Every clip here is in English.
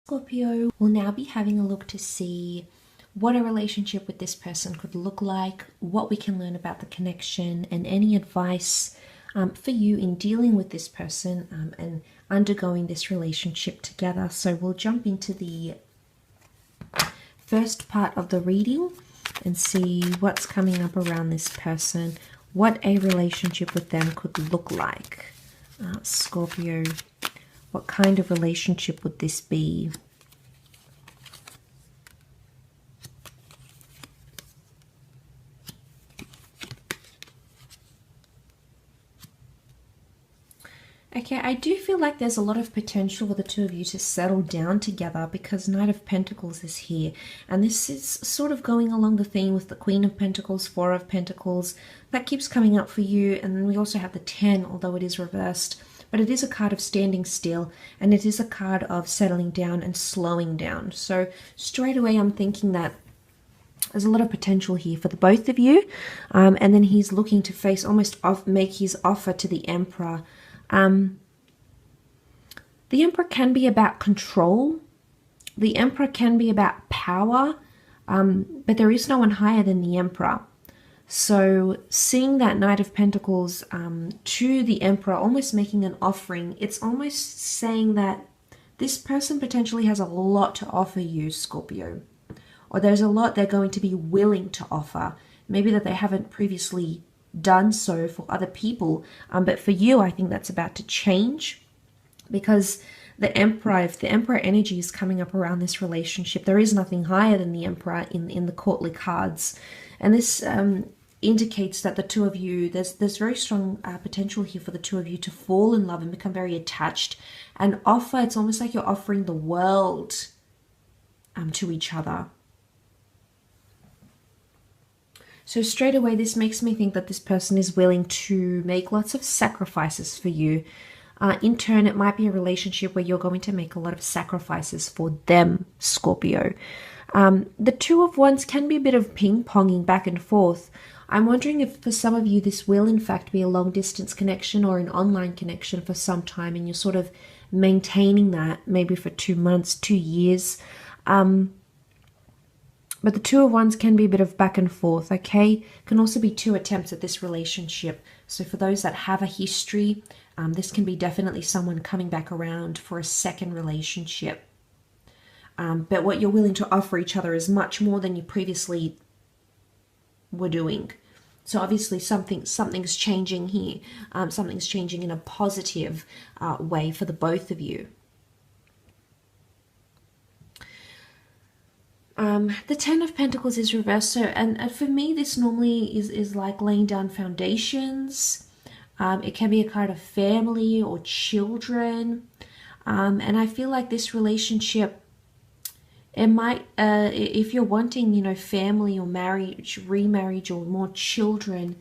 Scorpio will now be having a look to see what a relationship with this person could look like, what we can learn about the connection, and any advice for you in dealing with this person and undergoing this relationship together. So we'll jump into the first part of the reading and see what's coming up around this person, what a relationship with them could look like. Scorpio, what kind of relationship would this be? Okay, I do feel like there's a lot of potential for the two of you to settle down together because Knight of Pentacles is here. And this is sort of going along the theme with the Queen of Pentacles, Four of Pentacles. That keeps coming up for you. And then we also have the 10, although it is reversed. But it is a card of standing still. And it is a card of settling down and slowing down. So straight away I'm thinking that there's a lot of potential here for the both of you. And then he's looking to face, almost make his offer to the Emperor. The Emperor can be about control. The Emperor can be about power, but there is no one higher than the Emperor. So seeing that Knight of Pentacles to the Emperor, almost making an offering, it's almost saying that this person potentially has a lot to offer you, Scorpio. Or there's a lot they're going to be willing to offer. Maybe that they haven't previously done so for other people, but for you I think that's about to change, because the Emperor, if the Emperor energy is coming up around this relationship, there is nothing higher than the Emperor in the courtly cards, and this indicates that the two of you, there's very strong potential here for the two of you to fall in love and become very attached and offer. It's almost like you're offering the world to each other. So straight away, this makes me think that this person is willing to make lots of sacrifices for you. In turn, it might be a relationship where you're going to make a lot of sacrifices for them, Scorpio. The Two of Wands can be a bit of ping-ponging back and forth. I'm wondering if for some of you this will in fact be a long-distance connection or an online connection for some time, and you're sort of maintaining that maybe for 2 months, 2 years. But the Two of Wands can be a bit of back and forth, okay? Can also be 2 attempts at this relationship. So for those that have a history, this can be definitely someone coming back around for a second relationship. But what you're willing to offer each other is much more than you previously were doing. So obviously something's changing here. Something's changing in a positive way for the both of you. The 10 of Pentacles is reversed, so and for me this normally is like laying down foundations. It can be a card of family or children, and I feel like this relationship, it might if you're wanting, you know, family or marriage, remarriage, or more children,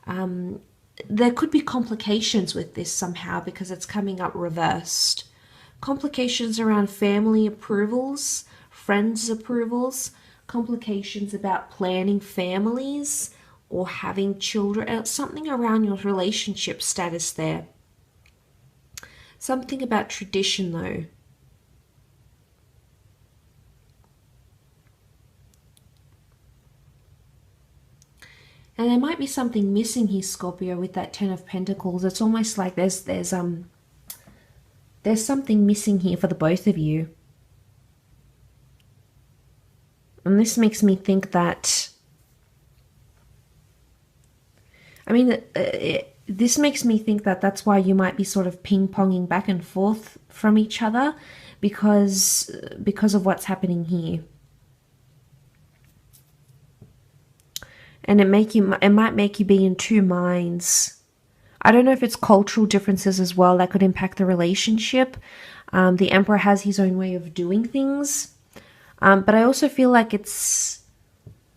there could be complications with this somehow because it's coming up reversed. Complications around family approvals, friends' approvals, complications about planning families or having children, something around your relationship status there. Something about tradition though. And there might be something missing here, Scorpio, with that 10 of Pentacles. It's almost like there's something missing here for the both of you. And this makes me think that, I mean, this makes me think that that's why you might be sort of ping-ponging back and forth from each other because of what's happening here. And it might make you be in 2 minds. I don't know if it's cultural differences as well that could impact the relationship. The Emperor has his own way of doing things. But I also feel like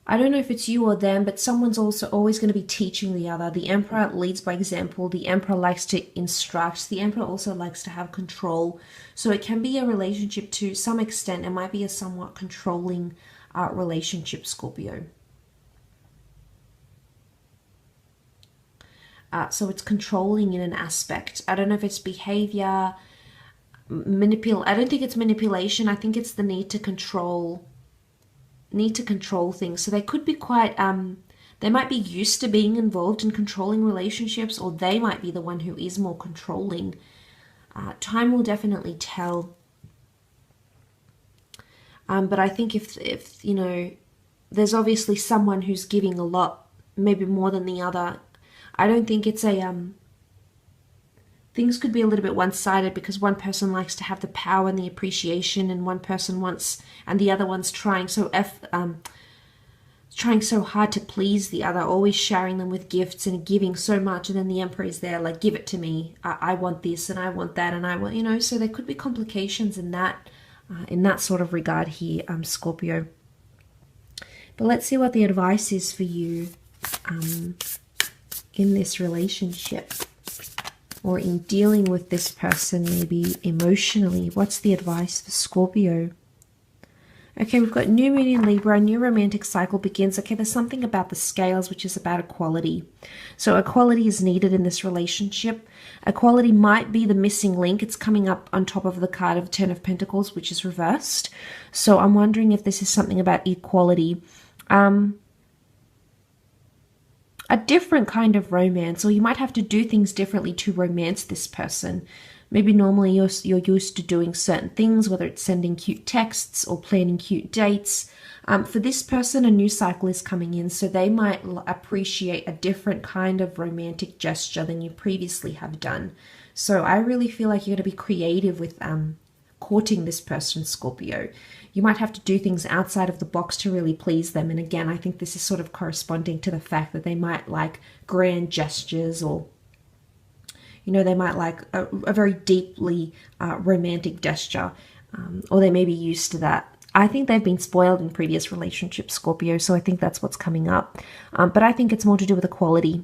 I don't know if it's you or them, but someone's also always going to be teaching the other. The Emperor leads by example. The Emperor likes to instruct. The Emperor also likes to have control. So it can be a relationship to some extent. It might be a somewhat controlling relationship, Scorpio. So it's controlling in an aspect. I don't know if it's behavior. I don't think it's manipulation. I think it's the need to control things. So they could be quite they might be used to being involved in controlling relationships, or they might be the one who is more controlling. Time will definitely tell. But I think if you know, there's obviously someone who's giving a lot, maybe more than the other. I don't think it's a things could be a little bit one-sided, because one person likes to have the power and the appreciation, and one person wants, and the other one's trying so hard to please the other, always showering them with gifts and giving so much, and then the Emperor is there like, give it to me, I want this and I want that, and I want, you know, so there could be complications in that sort of regard here, Scorpio. But let's see what the advice is for you in this relationship, or in dealing with this person, maybe emotionally. What's the advice for Scorpio? Okay, we've got new moon in Libra, a new romantic cycle begins. Okay, there's something about the scales, which is about equality. So equality is needed in this relationship. Equality might be the missing link. It's coming up on top of the card of Ten of Pentacles, which is reversed. So I'm wondering if this is something about equality. A different kind of romance, or you might have to do things differently to romance this person. Maybe normally you're used to doing certain things, whether it's sending cute texts or planning cute dates. For this person, a new cycle is coming in, so they might appreciate a different kind of romantic gesture than you previously have done. So I really feel like you're going to be creative with courting this person, Scorpio. You might have to do things outside of the box to really please them. And again, I think this is sort of corresponding to the fact that they might like grand gestures, or, you know, they might like a very deeply romantic gesture, or they may be used to that. I think they've been spoiled in previous relationships, Scorpio, so I think that's what's coming up. But I think it's more to do with equality.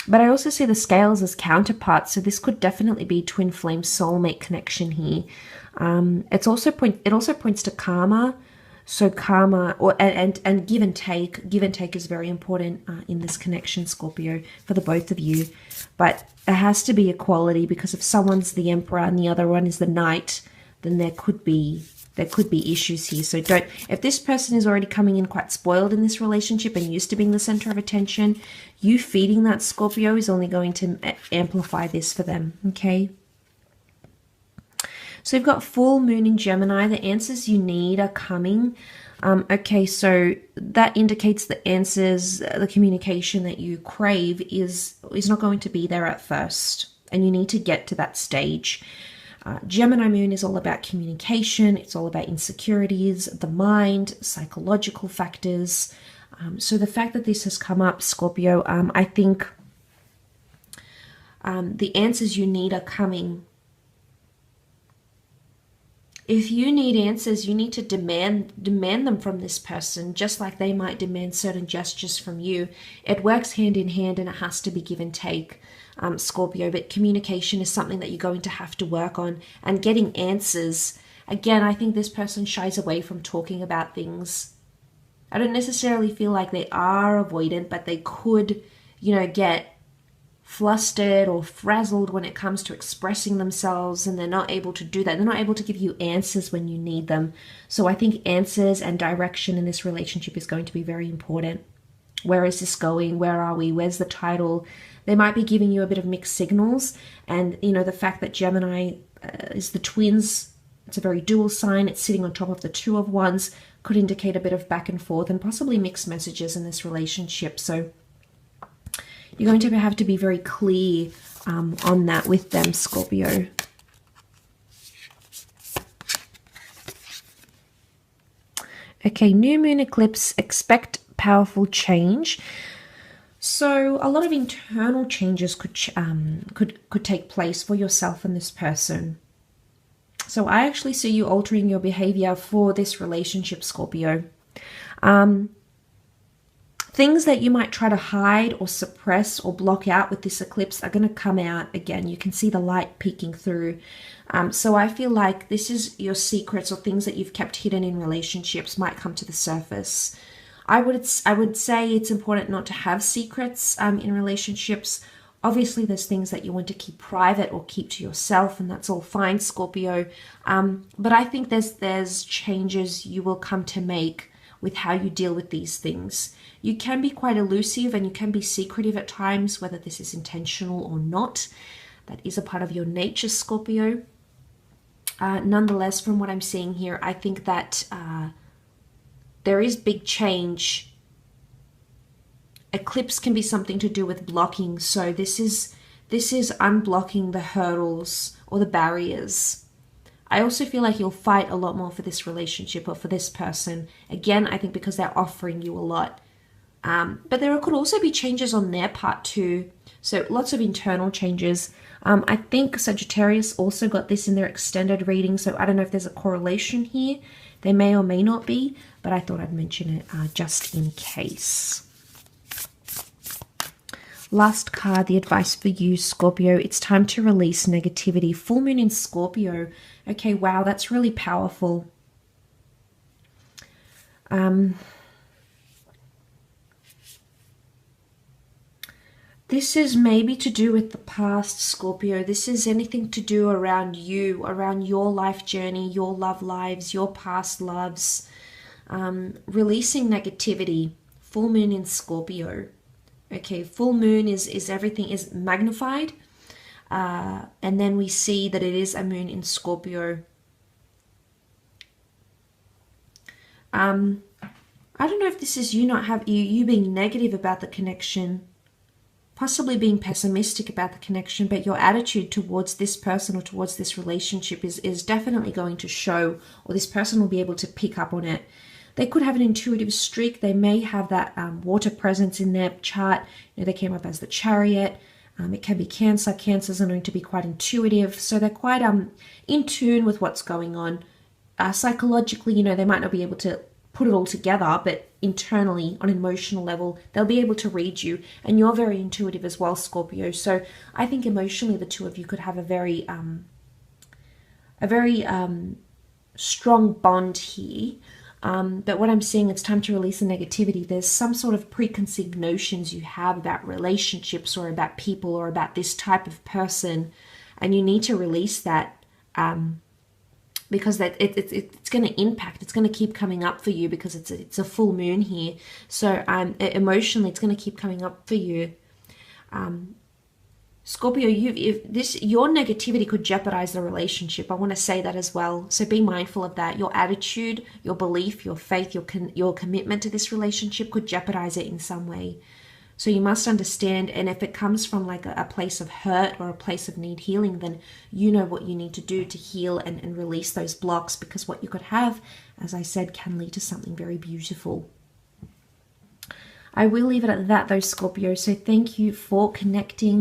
But I also see the scales as counterparts, so this could definitely be twin flame soulmate connection here. It also points to karma. So karma, and give and take. Give and take is very important in this connection, Scorpio, for the both of you. But it has to be equality, because if someone's the Emperor and the other one is the Knight, then there could be issues here. So if this person is already coming in quite spoiled in this relationship and used to being the center of attention, you feeding that, Scorpio, is only going to amplify this for them, okay? So you've got full moon in Gemini. The answers you need are coming. Okay, so that indicates the answers, the communication that you crave is not going to be there at first, and you need to get to that stage. Gemini moon is all about communication. It's all about insecurities, the mind, psychological factors. So the fact that this has come up, Scorpio, I think the answers you need are coming. If you need answers, you need to demand them from this person, just like they might demand certain gestures from you. It works hand in hand, and it has to be give and take, Scorpio. But communication is something that you're going to have to work on, and getting answers. Again, I think this person shies away from talking about things. I don't necessarily feel like they are avoidant, but they could, you know, get flustered or frazzled when it comes to expressing themselves, and they're not able to do that. They're not able to give you answers when you need them. So I think answers and direction in this relationship is going to be very important. Where is this going? Where are we? Where's the title? They might be giving you a bit of mixed signals. And, you know, the fact that Gemini is the twins, it's a very dual sign. It's sitting on top of the Two of Wands, could indicate a bit of back and forth and possibly mixed messages in this relationship. So you're going to have to be very clear on that with them, Scorpio. Okay, new moon eclipse, expect powerful change. So a lot of internal changes could take place for yourself and this person. So I actually see you altering your behavior for this relationship, Scorpio. Things that you might try to hide or suppress or block out with this eclipse are going to come out again. You can see the light peeking through. So I feel like this is your secrets or things that you've kept hidden in relationships might come to the surface. I would say it's important not to have secrets in relationships, Obviously, there's things that you want to keep private or keep to yourself, and that's all fine, Scorpio. But I think there's changes you will come to make with how you deal with these things. You can be quite elusive and you can be secretive at times, whether this is intentional or not. That is a part of your nature, Scorpio. Nonetheless, from what I'm seeing here, I think that there is big change. Eclipse can be something to do with blocking. So this is unblocking the hurdles or the barriers. I also feel like you'll fight a lot more for this relationship or for this person. Again, I think because they're offering you a lot. But there could also be changes on their part too. So lots of internal changes. I think Sagittarius also got this in their extended reading. So I don't know if there's a correlation here. There may or may not be, but I thought I'd mention it just in case. Last card, the advice for you, Scorpio. It's time to release negativity. Full moon in Scorpio. Okay, wow, that's really powerful. This is maybe to do with the past, Scorpio. This is anything to do around you, around your life journey, your love lives, your past loves. Releasing negativity. Full moon in Scorpio. Okay, full moon is everything is magnified. And then we see that it is a moon in Scorpio. I don't know if this is you being negative about the connection, possibly being pessimistic about the connection, but your attitude towards this person or towards this relationship is definitely going to show, or this person will be able to pick up on it. They could have an intuitive streak. They may have that water presence in their chart. They came up as the Chariot. It can be Cancer. Cancers are known to be quite intuitive. So they're quite in tune with what's going on. Psychologically, they might not be able to put it all together, but internally, on an emotional level, they'll be able to read you. And you're very intuitive as well, Scorpio. So I think emotionally, the two of you could have a very strong bond here. But what I'm seeing, it's time to release the negativity. There's some sort of preconceived notions you have about relationships or about people or about this type of person, and you need to release that because it's going to impact. It's going to keep coming up for you because it's a full moon here. So emotionally, it's going to keep coming up for you. Scorpio, your negativity could jeopardize the relationship. I want to say that as well. So be mindful of that. Your attitude, your belief, your faith, your commitment to this relationship could jeopardize it in some way. So you must understand, and if it comes from like a place of hurt or a place of need healing, then you know what you need to do to heal and release those blocks, because what you could have, as I said, can lead to something very beautiful. I will leave it at that though, Scorpio. So thank you for connecting.